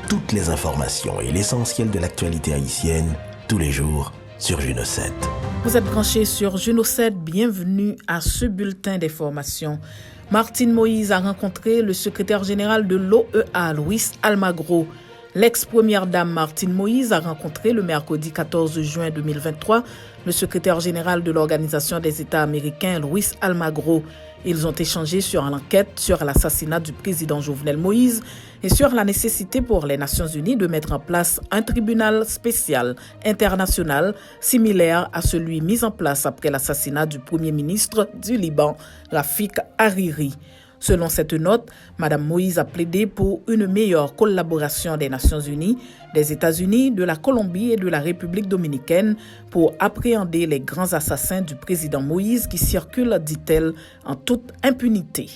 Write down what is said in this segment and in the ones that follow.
toutes les informations et l'essentiel de l'actualité haïtienne, tous les jours, sur Juno 7. Vous êtes branchés sur Juno 7, bienvenue à ce bulletin d'information. Martine Moïse a rencontré le secrétaire général de l'OEA, Luis Almagro. L'ex-première dame Martine Moïse a rencontré le mercredi 14 juin 2023 le secrétaire général de l'Organisation des États américains, Luis Almagro. Ils ont échangé sur l'enquête sur l'assassinat du président Jovenel Moïse et sur la nécessité pour les Nations Unies de mettre en place un tribunal spécial international similaire à celui mis en place après l'assassinat du premier ministre du Liban, Rafik Hariri. Selon cette note, Mme Moïse a plaidé pour une meilleure collaboration des Nations Unies, des États-Unis, de la Colombie et de la République dominicaine pour appréhender les grands assassins du président Moïse qui circulent, dit-elle, en toute impunité.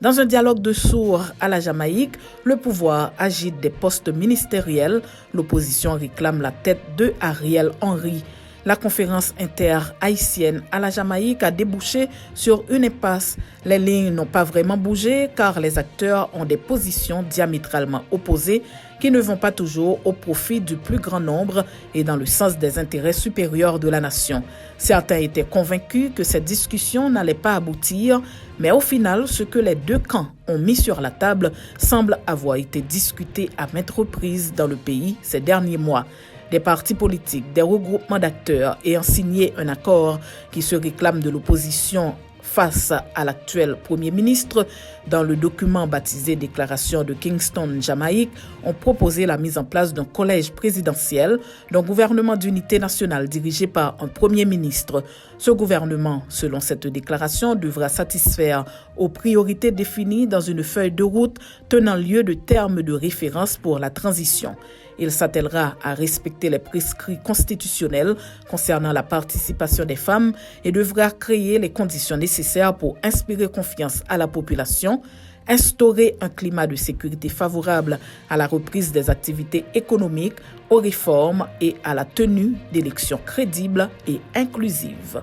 Dans un dialogue de sourds à la Jamaïque, le pouvoir agite des postes ministériels. L'opposition réclame la tête de Ariel Henry. La conférence inter-haïtienne à la Jamaïque a débouché sur une impasse. Les lignes n'ont pas vraiment bougé car les acteurs ont des positions diamétralement opposées qui ne vont pas toujours au profit du plus grand nombre et dans le sens des intérêts supérieurs de la nation. Certains étaient convaincus que cette discussion n'allait pas aboutir, mais au final, ce que les deux camps ont mis sur la table semble avoir été discuté à maintes reprises dans le pays ces derniers mois. Des partis politiques, des regroupements d'acteurs ayant signé un accord qui se réclame de l'opposition face à l'actuel Premier ministre, dans le document baptisé Déclaration de Kingston, Jamaïque, ont proposé la mise en place d'un collège présidentiel, d'un gouvernement d'unité nationale dirigé par un Premier ministre. Ce gouvernement, selon cette déclaration, devra satisfaire aux priorités définies dans une feuille de route tenant lieu de termes de référence pour la transition. Il s'attellera à respecter les prescrits constitutionnels concernant la participation des femmes et devra créer les conditions nécessaires pour inspirer confiance à la population, instaurer un climat de sécurité favorable à la reprise des activités économiques, aux réformes et à la tenue d'élections crédibles et inclusives.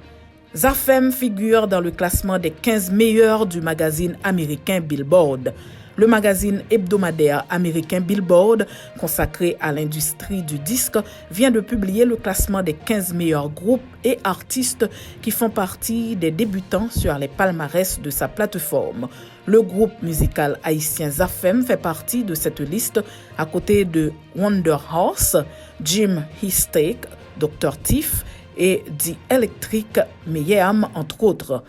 Zafem figure dans le classement des 15 meilleurs du magazine américain Billboard. Le magazine hebdomadaire américain Billboard, consacré à l'industrie du disque, vient de publier le classement des 15 meilleurs groupes et artistes qui font partie des débutants sur les palmarès de sa plateforme. Le groupe musical haïtien Zafem fait partie de cette liste à côté de Wonder Horse, Jim Histake, Dr. Tiff et The Electric Mayhem, entre autres.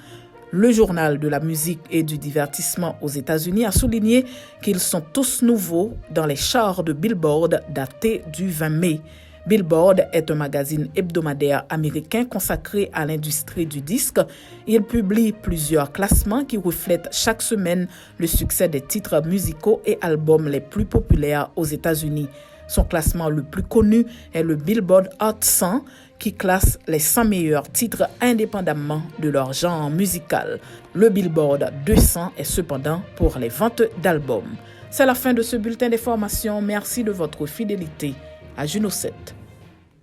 Le journal de la musique et du divertissement aux États-Unis a souligné qu'ils sont tous nouveaux dans les charts de Billboard datés du 20 mai. Billboard est un magazine hebdomadaire américain consacré à l'industrie du disque. Il publie plusieurs classements qui reflètent chaque semaine le succès des titres musicaux et albums les plus populaires aux États-Unis. Son classement le plus connu est le Billboard Hot 100 qui classe les 100 meilleurs titres indépendamment de leur genre musical. Le Billboard 200 est cependant pour les ventes d'albums. C'est la fin de ce bulletin d'information. Merci de votre fidélité à Juno 7.